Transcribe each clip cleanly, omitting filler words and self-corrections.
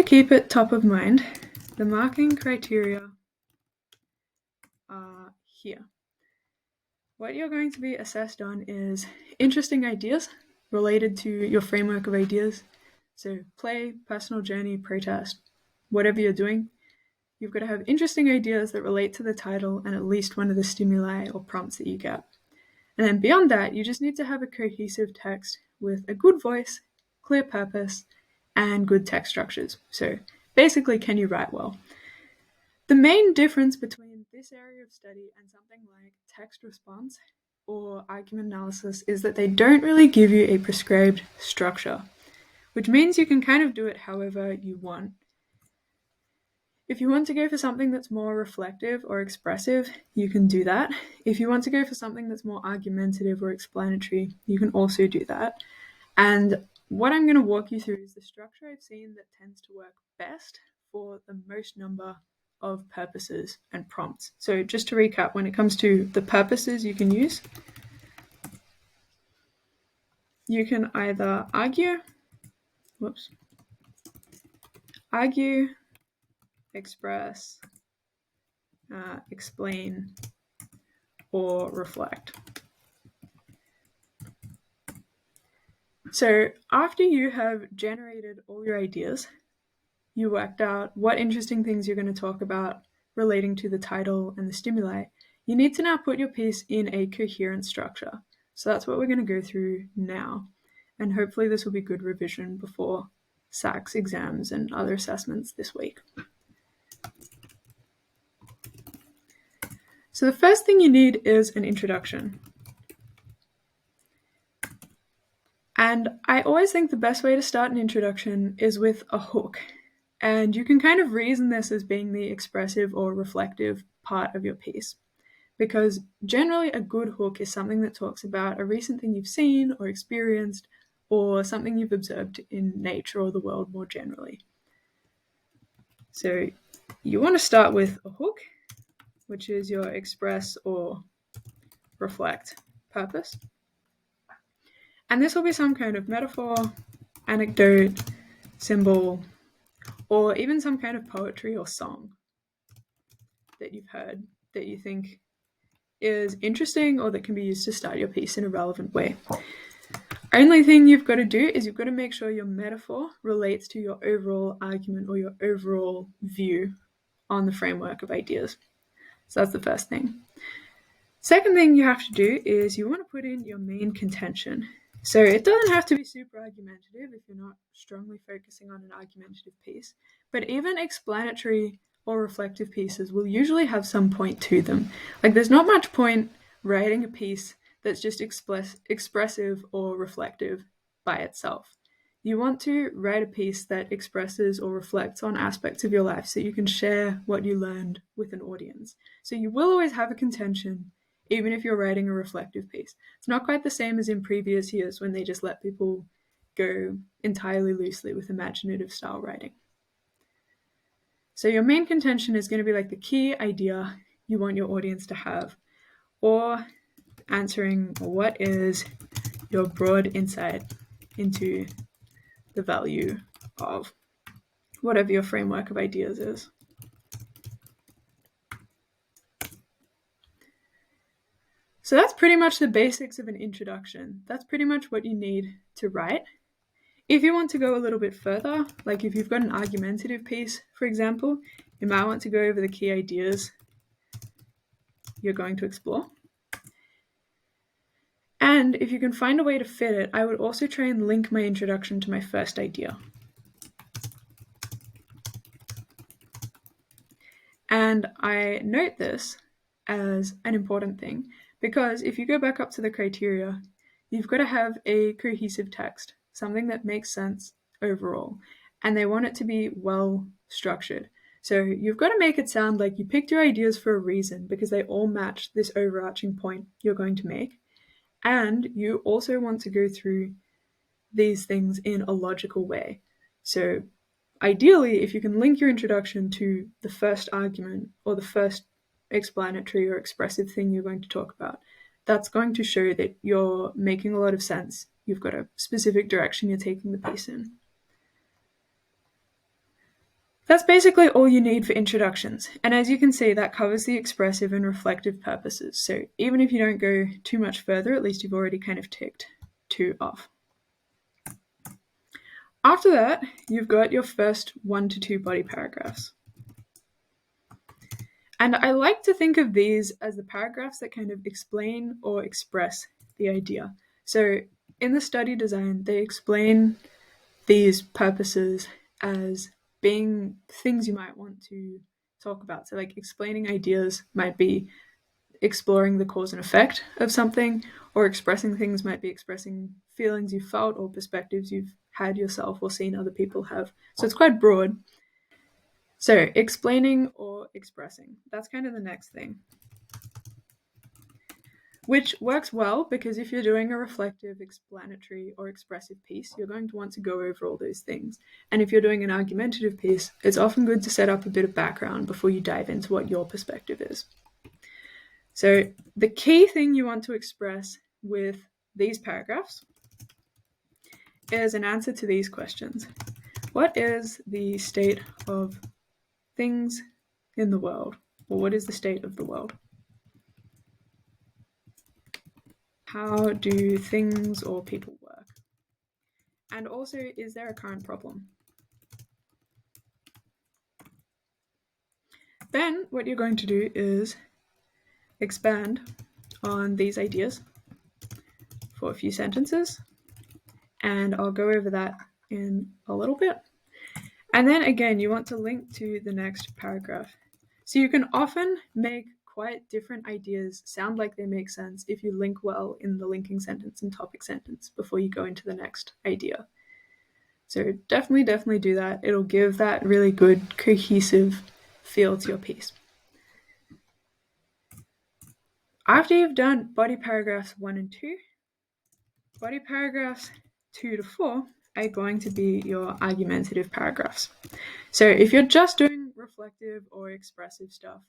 keep it top of mind, the marking criteria are here. What you're going to be assessed on is interesting ideas related to your framework of ideas. So play, personal journey, protest, whatever you're doing, you've got to have interesting ideas that relate to the title and at least one of the stimuli or prompts that you get. And then beyond that, you just need to have a cohesive text with a good voice, clear purpose, and good text structures. So basically, can you write well? The main difference between this area of study and something like text response or argument analysis is that they don't really give you a prescribed structure, which means you can kind of do it however you want. If you want to go for something that's more reflective or expressive, you can do that. If you want to go for something that's more argumentative or explanatory, you can also do that. And what I'm going to walk you through is the structure I've seen that tends to work best for the most number of purposes and prompts. So just to recap, when it comes to the purposes you can use, you can either argue, express, explain, or reflect. So after you have generated all your ideas, you worked out what interesting things you're going to talk about relating to the title and the stimuli, you need to now put your piece in a coherent structure. So that's what we're going to go through now. And hopefully this will be good revision before SACs exams and other assessments this week. So the first thing you need is an introduction. And I always think the best way to start an introduction is with a hook. And you can kind of reason this as being the expressive or reflective part of your piece. Because generally a good hook is something that talks about a recent thing you've seen or experienced or something you've observed in nature or the world more generally. So you want to start with a hook, which is your express or reflect purpose. And this will be some kind of metaphor, anecdote, symbol, or even some kind of poetry or song that you've heard that you think is interesting or that can be used to start your piece in a relevant way. Only thing you've got to do is you've got to make sure your metaphor relates to your overall argument or your overall view on the framework of ideas. So that's the first thing. Second thing you have to do is you want to put in your main contention. So it doesn't have to be super argumentative if you're not strongly focusing on an argumentative piece, but even explanatory or reflective pieces will usually have some point to them. Like there's not much point writing a piece that's just expressive or reflective by itself. You want to write a piece that expresses or reflects on aspects of your life so you can share what you learned with an audience. So you will always have a contention, even if you're writing a reflective piece. It's not quite the same as in previous years when they just let people go entirely loosely with imaginative style writing. So your main contention is going to be like the key idea you want your audience to have, or answering what is your broad insight into the value of whatever your framework of ideas is. So that's pretty much the basics of an introduction. That's pretty much what you need to write. If you want to go a little bit further, like if you've got an argumentative piece, for example, you might want to go over the key ideas you're going to explore. And if you can find a way to fit it, I would also try and link my introduction to my first idea. And I note this as an important thing because if you go back up to the criteria, you've got to have a cohesive text, something that makes sense overall, and they want it to be well structured. So you've got to make it sound like you picked your ideas for a reason because they all match this overarching point you're going to make. And you also want to go through these things in a logical way. So ideally, if you can link your introduction to the first argument or the first explanatory or expressive thing you're going to talk about, that's going to show that you're making a lot of sense. You've got a specific direction you're taking the piece in. That's basically all you need for introductions, and as you can see, that covers the expressive and reflective purposes, so even if you don't go too much further, at least you've already kind of ticked 2 off. After that, you've got your first 1 to 2 body paragraphs. And I like to think of these as the paragraphs that kind of explain or express the idea. So in the study design, they explain these purposes as being things you might want to talk about. So like explaining ideas might be exploring the cause and effect of something, or expressing things might be expressing feelings you felt or perspectives you've had yourself or seen other people have. So it's quite broad. So explaining or expressing, that's kind of the next thing. Which works well because if you're doing a reflective, explanatory, or expressive piece, you're going to want to go over all those things. And if you're doing an argumentative piece, it's often good to set up a bit of background before you dive into what your perspective is. So the key thing you want to express with these paragraphs is an answer to these questions. What is the state of things in the world? Or what is the state of the world? How do things or people work? And also, is there a current problem? Then what you're going to do is expand on these ideas for a few sentences, and I'll go over that in a little bit. And then again, you want to link to the next paragraph. So you can often make quite different ideas sound like they make sense if you link well in the linking sentence and topic sentence before you go into the next idea. So definitely do that. It'll give that really good cohesive feel to your piece. After you've done body paragraphs 1 and 2, body paragraphs 2 to 4 are going to be your argumentative paragraphs. So if you're just doing reflective or expressive stuff,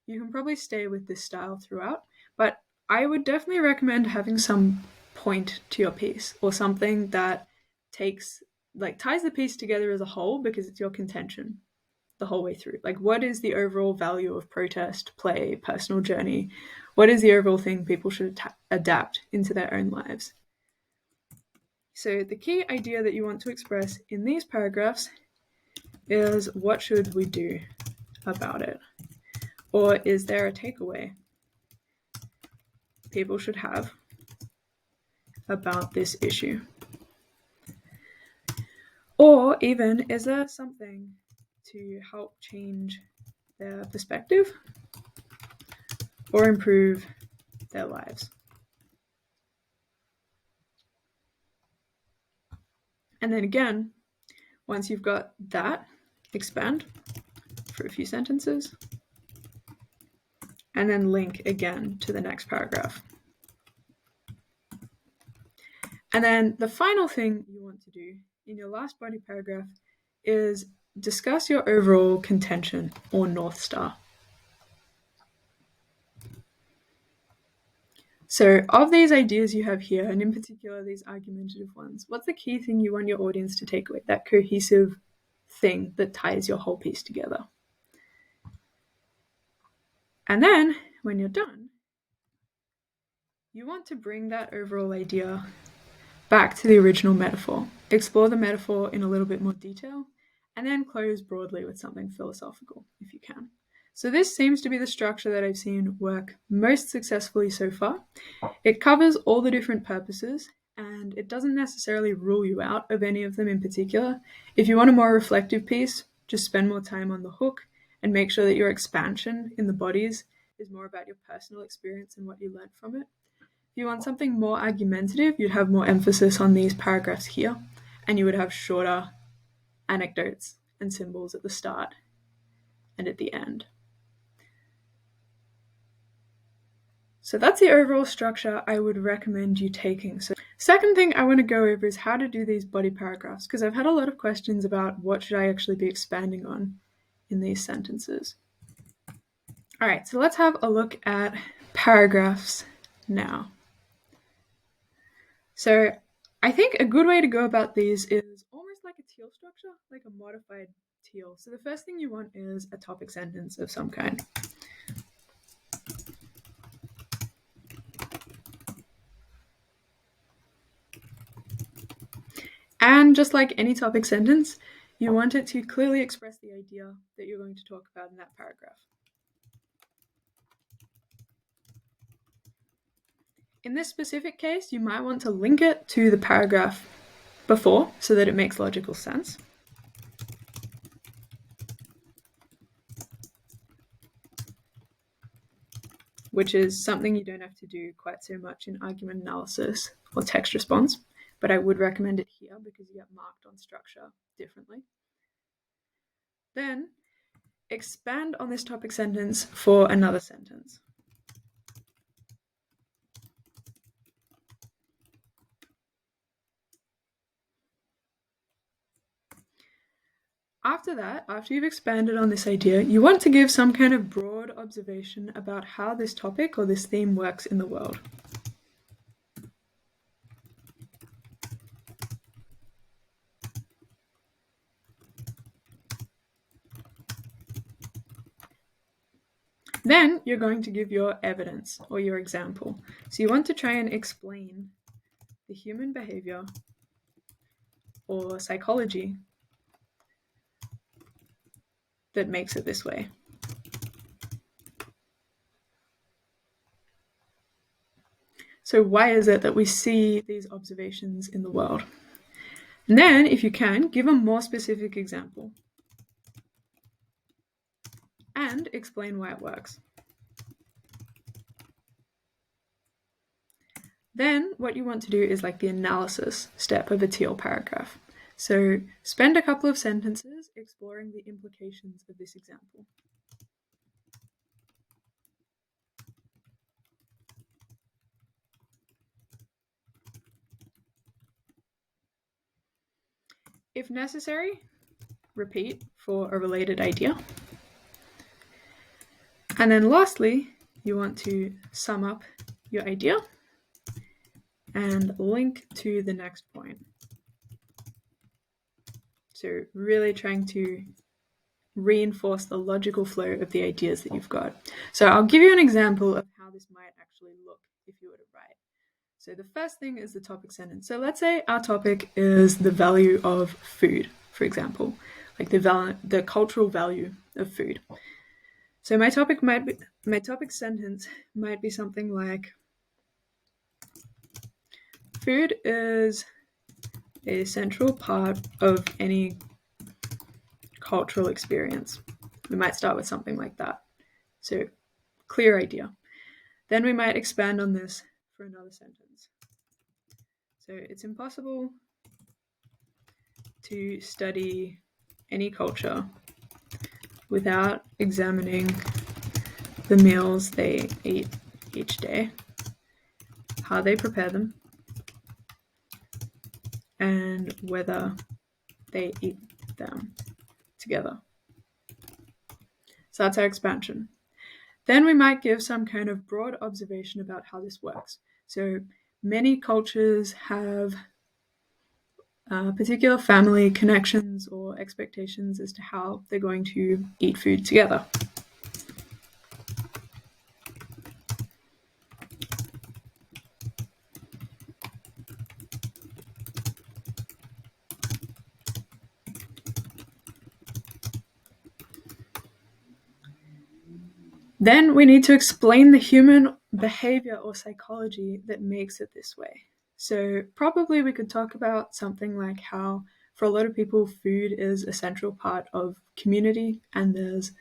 you can probably stay with this style throughout, but I would definitely recommend having some point to your piece, or something that ties the piece together as a whole, because it's your contention the whole way through. Like, what is the overall value of protest, play, personal journey? What is the overall thing people should adapt into their own lives? So the key idea that you want to express in these paragraphs is, what should we do about it? Or is there a takeaway people should have about this issue? Or even, is there something to help change their perspective or improve their lives? And then again, once you've got that, expand for a few sentences, and then link again to the next paragraph. And then the final thing you want to do in your last body paragraph is discuss your overall contention or North Star. So of these ideas you have here, and in particular these argumentative ones, what's the key thing you want your audience to take away, that cohesive thing that ties your whole piece together? And then when you're done, you want to bring that overall idea back to the original metaphor, explore the metaphor in a little bit more detail, and then close broadly with something philosophical if you can. So this seems to be the structure that I've seen work most successfully so far. It covers all the different purposes, and it doesn't necessarily rule you out of any of them in particular. If you want a more reflective piece, just spend more time on the hook and make sure that your expansion in the bodies is more about your personal experience and what you learned from it. If you want something more argumentative, you'd have more emphasis on these paragraphs here, and you would have shorter anecdotes and symbols at the start and at the end. So that's the overall structure I would recommend you taking. So second thing I want to go over is how to do these body paragraphs, because I've had a lot of questions about what should I actually be expanding on in these sentences. All right, so let's have a look at paragraphs now. So I think a good way to go about these is almost like a teal structure, like a modified teal. So the first thing you want is a topic sentence of some kind. And just like any topic sentence, you want it to clearly express the idea that you're going to talk about in that paragraph. In this specific case, you might want to link it to the paragraph before so that it makes logical sense. Which is something you don't have to do quite so much in argument analysis or text response, but I would recommend it here because you get marked on structure differently. Then expand on this topic sentence for another sentence. After that, after you've expanded on this idea, you want to give some kind of broad observation about how this topic or this theme works in the world. Then you're going to give your evidence or your example. So you want to try and explain the human behavior or psychology that makes it this way. So why is it that we see these observations in the world? And then, if you can, give a more specific example and explain why it works. Then what you want to do is like the analysis step of a teal paragraph. So spend a couple of sentences exploring the implications of this example. If necessary, repeat for a related idea. And then lastly, you want to sum up your idea and link to the next point. So really trying to reinforce the logical flow of the ideas that you've got. So I'll give you an example of how this might actually look if you were to write. So the first thing is the topic sentence. So let's say our topic is the value of food, for example, like the cultural value of food. So my topic sentence might be something like, food is a central part of any cultural experience. We might start with something like that. So clear idea. Then we might expand on this for another sentence. So it's impossible to study any culture without examining the meals they eat each day, how they prepare them, and whether they eat them together. So that's our expansion. Then we might give some kind of broad observation about how this works. So many cultures have particular family connections or expectations as to how they're going to eat food together. Then we need to explain the human behavior or psychology that makes it this way. So probably we could talk about something like how for a lot of people food is a central part of community and there's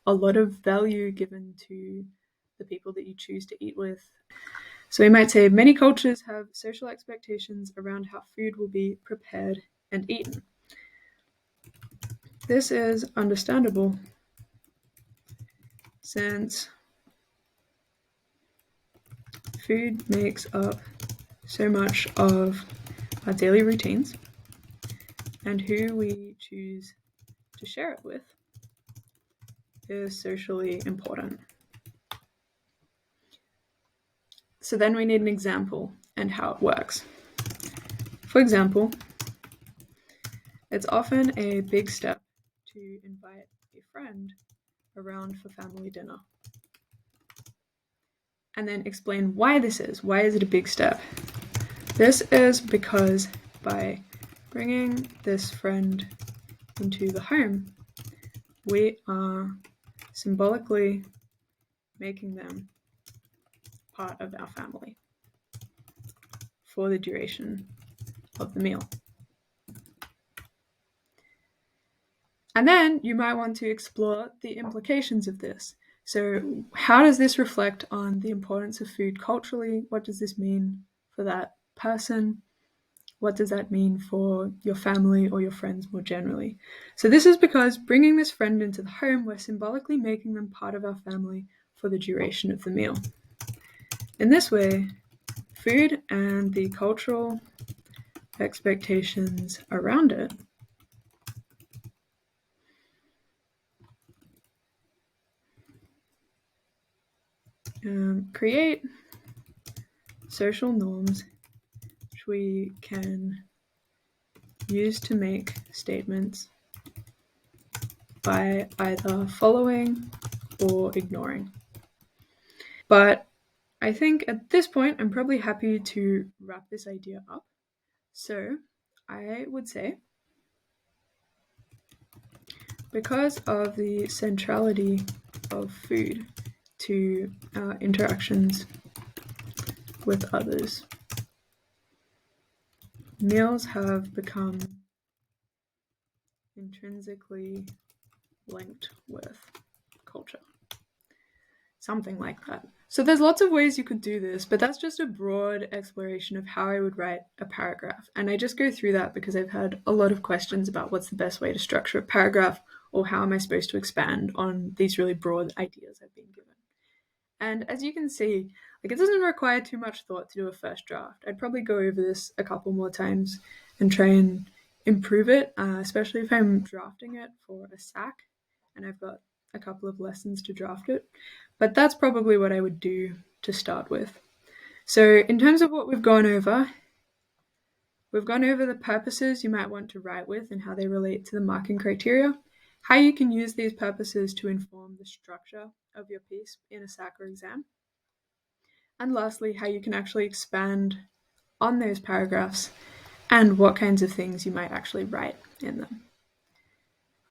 a lot of value given to the people that you choose to eat with. So we might say many cultures have social expectations around how food will be prepared and eaten. This is understandable since food makes up so much of our daily routines, and who we choose to share it with is socially important. So then we need an example and how it works. For example, it's often a big step to to invite a friend around for family dinner. And then explain why this is. Why is it a big step? This is because by bringing this friend into the home, we are symbolically making them part of our family for the duration of the meal. And then you might want to explore the implications of this. So how does this reflect on the importance of food culturally? What does this mean for that person? What does that mean for your family or your friends more generally? So this is because bringing this friend into the home, we're symbolically making them part of our family for the duration of the meal. In this way, food and the cultural expectations around it create social norms which we can use to make statements by either following or ignoring. But I think at this point, I'm probably happy to wrap this idea up. So I would say, because of the centrality of food to our interactions with others, meals have become intrinsically linked with culture. Something like that. So there's lots of ways you could do this, but that's just a broad exploration of how I would write a paragraph. And I just go through that because I've had a lot of questions about what's the best way to structure a paragraph, or how am I supposed to expand on these really broad ideas I've been given. And as you can see, like, it doesn't require too much thought to do a first draft. I'd probably go over this a couple more times and try and improve it, especially if I'm drafting it for a SAC and I've got a couple of lessons to draft it. But that's probably what I would do to start with. So in terms of what we've gone over the purposes you might want to write with and how they relate to the marking criteria, how you can use these purposes to inform the structure of your piece in a SAC or exam, and lastly, how you can actually expand on those paragraphs and what kinds of things you might actually write in them.